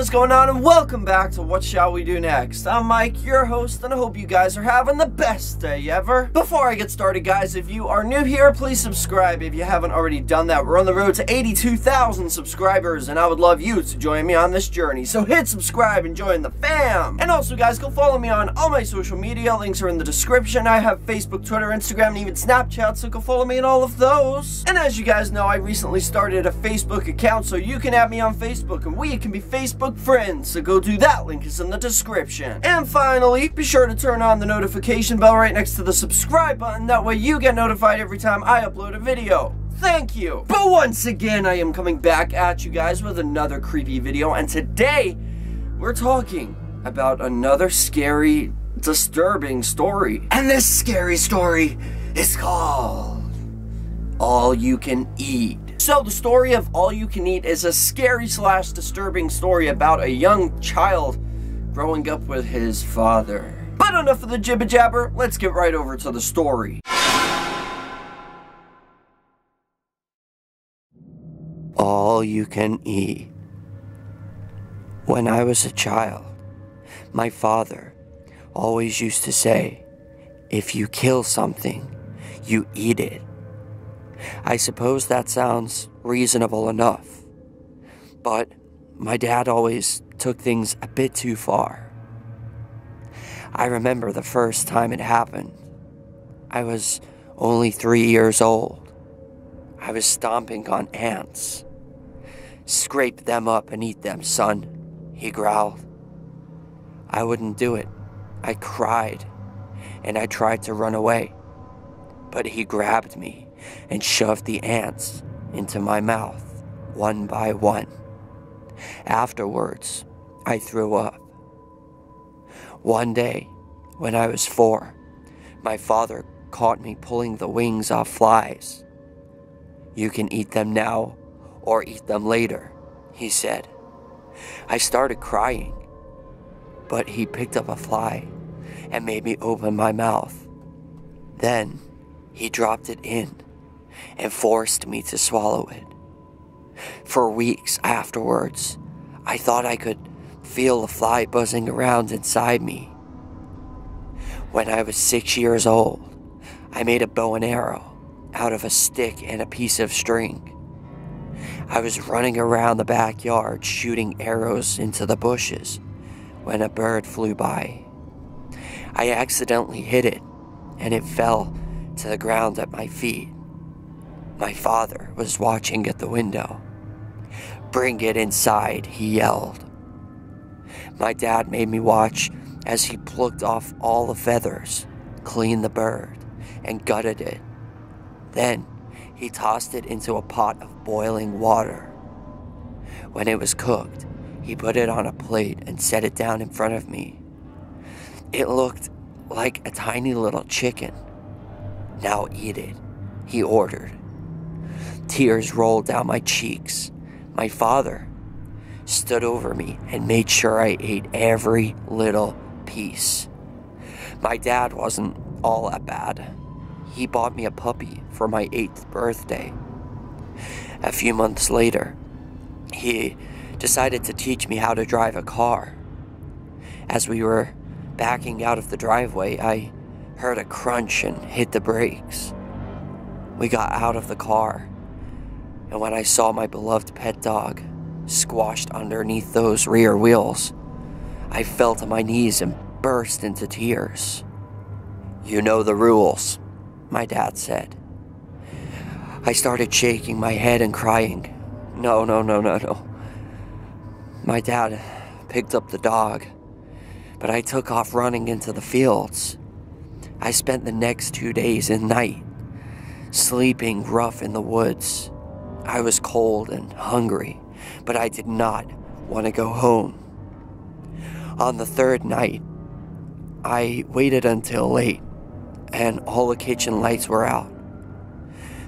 is going on, and welcome back to What Shall We Do Next. I'm Mike, your host, and I hope you guys are having the best day ever. Before I get started, guys, if you are new here, please subscribe if you haven't already done that. We're on the road to 82,000 subscribers, and I would love you to join me on this journey. So hit subscribe and join the fam. And also, guys, go follow me on all my social media. Links are in the description. I have Facebook, Twitter, Instagram, and even Snapchat, so go follow me on all of those. And as you guys know, I recently started a Facebook account, so you can add me on Facebook, and we can be Facebook friends, so go do that. Link is in the description. And finally, be sure to turn on the notification bell right next to the subscribe button. That way you get notified every time I upload a video. Thank you. But once again, I am coming back at you guys with another creepy video, and today we're talking about another scary, disturbing story. And this scary story is called All You Can Eat. So the story of All You Can Eat is a scary / disturbing story about a young child growing up with his father. But enough of the jibber jabber, let's get right over to the story. All You Can Eat. When I was a child, my father always used to say, if you kill something, you eat it. I suppose that sounds reasonable enough, but my dad always took things a bit too far. I remember the first time it happened. I was only 3 years old. I was stomping on ants. Scrape them up and eat them, son, he growled. I wouldn't do it. I cried, and I tried to run away, but he grabbed me and shoved the ants into my mouth, one by one. Afterwards, I threw up. One day, when I was 4, my father caught me pulling the wings off flies. You can eat them now or eat them later, he said. I started crying, but he picked up a fly and made me open my mouth. Then he dropped it in and forced me to swallow it. For weeks afterwards, I thought I could feel the fly buzzing around inside me. When I was 6 years old, I made a bow and arrow out of a stick and a piece of string. I was running around the backyard shooting arrows into the bushes when a bird flew by. I accidentally hit it, and it fell to the ground at my feet. My father was watching at the window. Bring it inside, he yelled. My dad made me watch as he plucked off all the feathers, cleaned the bird, and gutted it. Then he tossed it into a pot of boiling water. When it was cooked, he put it on a plate and set it down in front of me. It looked like a tiny little chicken. Now eat it, he ordered. Tears rolled down my cheeks. My father stood over me and made sure I ate every little piece. My dad wasn't all that bad. He bought me a puppy for my 8th birthday. A few months later, he decided to teach me how to drive a car. As we were backing out of the driveway, I heard a crunch and hit the brakes. We got out of the car, and when I saw my beloved pet dog squashed underneath those rear wheels, I fell to my knees and burst into tears. You know the rules, my dad said. I started shaking my head and crying. No. My dad picked up the dog, but I took off running into the fields. I spent the next 2 days and night sleeping rough in the woods. I was cold and hungry, but I did not want to go home. On the 3rd night, I waited until late, and all the kitchen lights were out.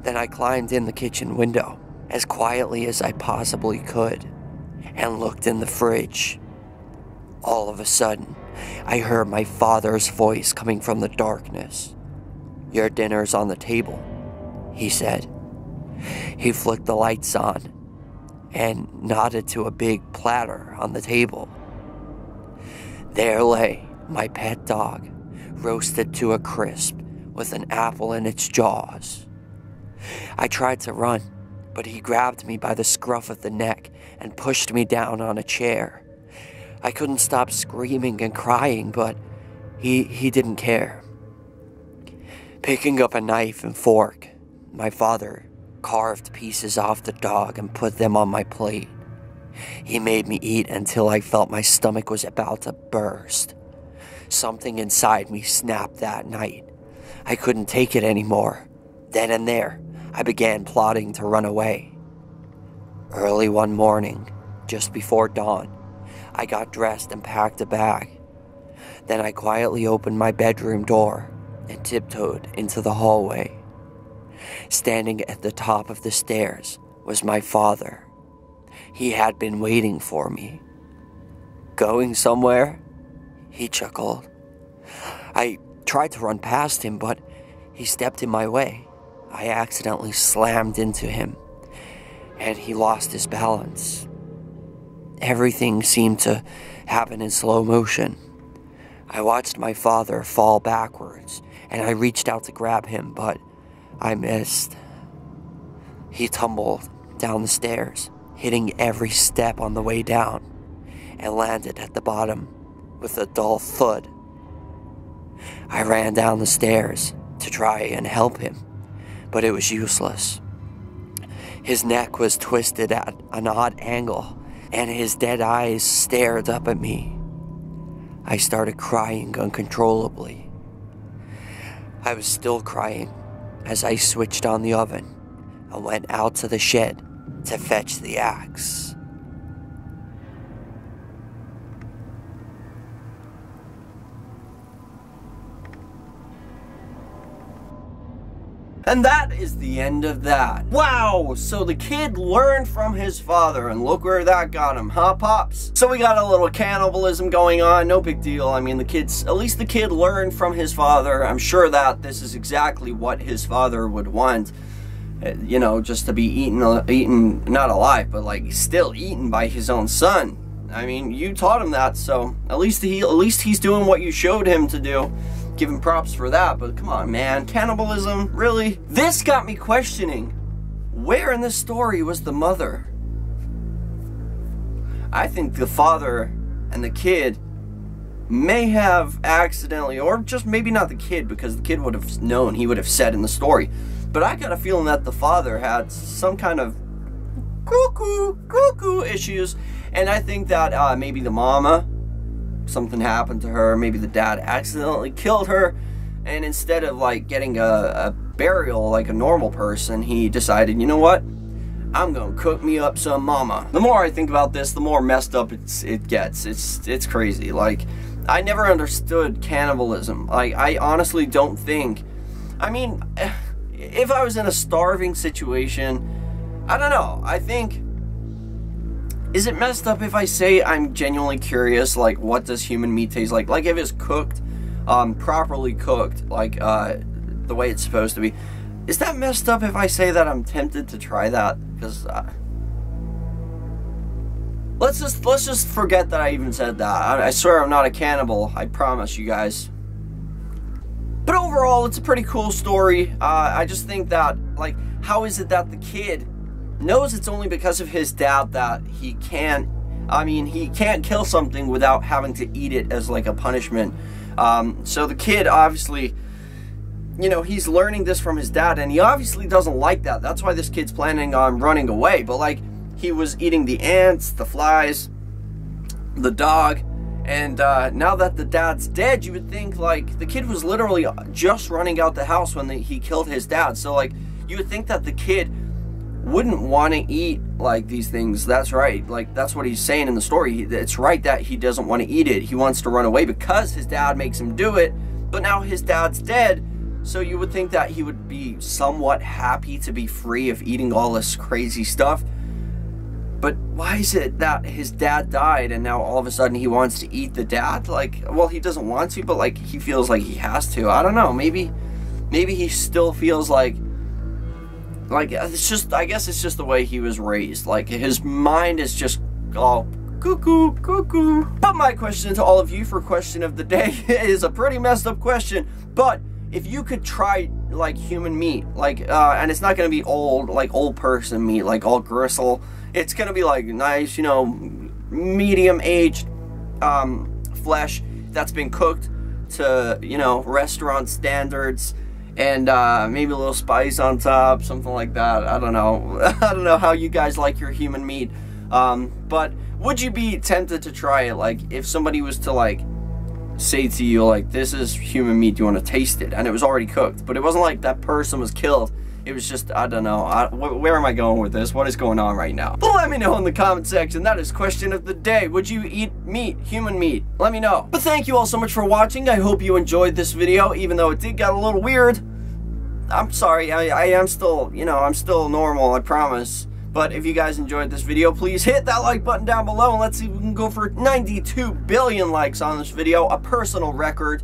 Then I climbed in the kitchen window as quietly as I possibly could and looked in the fridge. All of a sudden, I heard my father's voice coming from the darkness. Your dinner's on the table, he said. He flicked the lights on, and nodded to a big platter on the table. There lay my pet dog, roasted to a crisp with an apple in its jaws. I tried to run, but he grabbed me by the scruff of the neck and pushed me down on a chair. I couldn't stop screaming and crying, but he didn't care. Picking up a knife and fork, my father carved pieces off the dog and put them on my plate. He made me eat until I felt my stomach was about to burst. Something inside me snapped that night. I couldn't take it anymore. Then and there, I began plotting to run away. Early one morning, just before dawn, I got dressed and packed a bag. Then I quietly opened my bedroom door and tiptoed into the hallway. Standing at the top of the stairs was my father. He had been waiting for me. "Going somewhere?" he chuckled. I tried to run past him, but he stepped in my way. I accidentally slammed into him, and he lost his balance. Everything seemed to happen in slow motion. I watched my father fall backwards, and I reached out to grab him, but I missed. He tumbled down the stairs, hitting every step on the way down, and landed at the bottom with a dull thud. I ran down the stairs to try and help him, but it was useless. His neck was twisted at an odd angle, and his dead eyes stared up at me. I started crying uncontrollably. I was still crying as I switched on the oven and went out to the shed to fetch the axe. And that is the end of that. Wow, so the kid learned from his father, and look where that got him, huh, Pops? So we got a little cannibalism going on, no big deal. I mean, at least the kid learned from his father. I'm sure that this is exactly what his father would want. You know, just to be eaten, not alive, but like still eaten by his own son. I mean, you taught him that, so at least he's doing what you showed him to do. Give him props for that, but come on, man, cannibalism, really? This got me questioning, where in this story was the mother? I think the father and the kid may have accidentally, or just maybe not the kid, because the kid would have known, he would have said in the story, but I got a feeling that the father had some kind of cuckoo issues, and I think that maybe the mama, something happened to her, maybe the dad accidentally killed her, and instead of like getting a burial like a normal person, he decided, you know what, I'm gonna cook me up some mama. The more I think about this, the more messed up it gets. It's crazy. Like, I never understood cannibalism. Like, I honestly don't think, I mean, if I was in a starving situation, I don't know, I think, is it messed up if I say I'm genuinely curious, like, what does human meat taste like? Like, if it's cooked, properly cooked, like, the way it's supposed to be. Is that messed up if I say that I'm tempted to try that? Because, let's just forget that I even said that. I swear I'm not a cannibal, I promise you guys. But overall, it's a pretty cool story. I just think that, like, how is it that the kid knows it's only because of his dad that he can't kill something without having to eat it as like a punishment. So the kid obviously, you know, he's learning this from his dad, and he obviously doesn't like that. That's why this kid's planning on running away. But like, he was eating the ants, the flies, the dog, and now that the dad's dead, you would think like the kid was literally just running out the house when he killed his dad. So like, you would think that the kid wouldn't want to eat like these things. That's right, like that's what he's saying in the story. It's right that he doesn't want to eat it. He wants to run away because his dad makes him do it, but now his dad's dead, so you would think that he would be somewhat happy to be free of eating all this crazy stuff. But why is it that his dad died and now all of a sudden he wants to eat the dad? Like, well, he doesn't want to, but like he feels like he has to. I don't know, maybe he still feels like like, it's just, I guess it's just the way he was raised. Like, his mind is just all cuckoo, cuckoo. But my question to all of you for question of the day is a pretty messed up question. But if you could try, like, human meat, like, and it's not gonna be old, like, old person meat, like, all gristle. It's gonna be, like, nice, you know, medium-aged flesh that's been cooked to, you know, restaurant standards, and maybe a little spice on top, something like that. I don't know. I don't know how you guys like your human meat, but would you be tempted to try it? Like, if somebody was to, like, say to you, like, this is human meat, do you want to taste it? And it was already cooked, but it wasn't like that person was killed. It was just, I don't know, where am I going with this? What is going on right now? But let me know in the comment section. That is question of the day. Would you eat meat, human meat? Let me know. But thank you all so much for watching. I hope you enjoyed this video, even though it did get a little weird. I'm sorry, I am still, you know, I'm still normal, I promise. But if you guys enjoyed this video, please hit that like button down below, and let's see if we can go for 92 billion likes on this video, a personal record.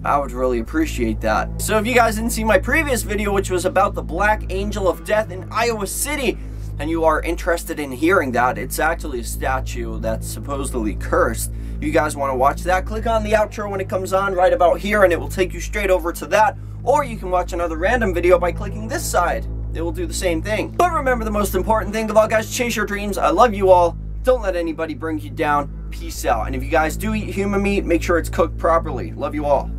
I would really appreciate that. So if you guys didn't see my previous video, which was about the Black Angel of Death in Iowa City, and you are interested in hearing that, it's actually a statue that's supposedly cursed. If you guys want to watch that, click on the outro when it comes on right about here, and it will take you straight over to that. Or you can watch another random video by clicking this side. It will do the same thing. But remember, the most important thing of all, guys, chase your dreams. I love you all. Don't let anybody bring you down. Peace out. And if you guys do eat human meat, make sure it's cooked properly. Love you all.